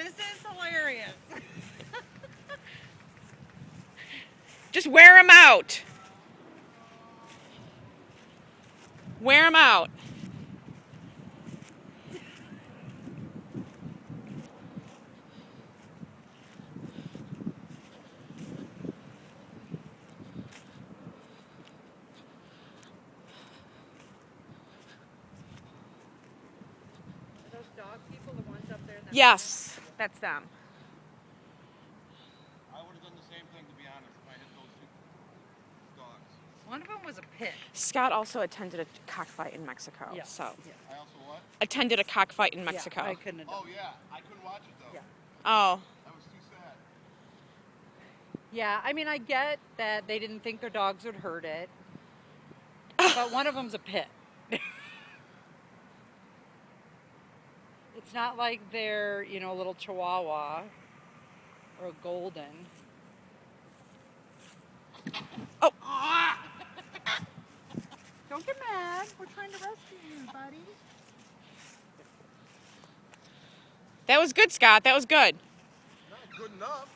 This is hilarious. Just wear them out. Wear them out. Are those dog people the ones up there? Yes, that's them. I would have done the same thing, to be honest, if I hit those two dogs. One of them was a pit. Scott also attended a cockfight in Mexico. Yeah. So Yeah. I also what? attended a cockfight in Mexico. Yeah, I couldn't have done Oh, yeah. I couldn't watch it, though. Yeah. Oh. That was too sad. Yeah, I mean, I get that they didn't think their dogs would hurt it, but one of them's a pit. It's not like they're, you know, a little chihuahua or a golden. Oh. Don't get mad. We're trying to rescue you, buddy. That was good, Scott. That was good. Not good enough.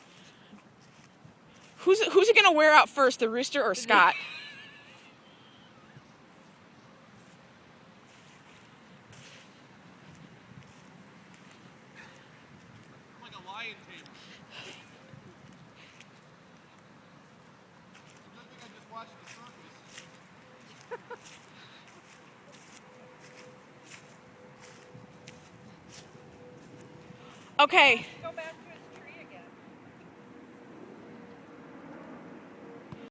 Who's it gonna wear out first, the rooster or Scott? I'm like a lion tamer. It's a good thing I just watched the circus. Okay.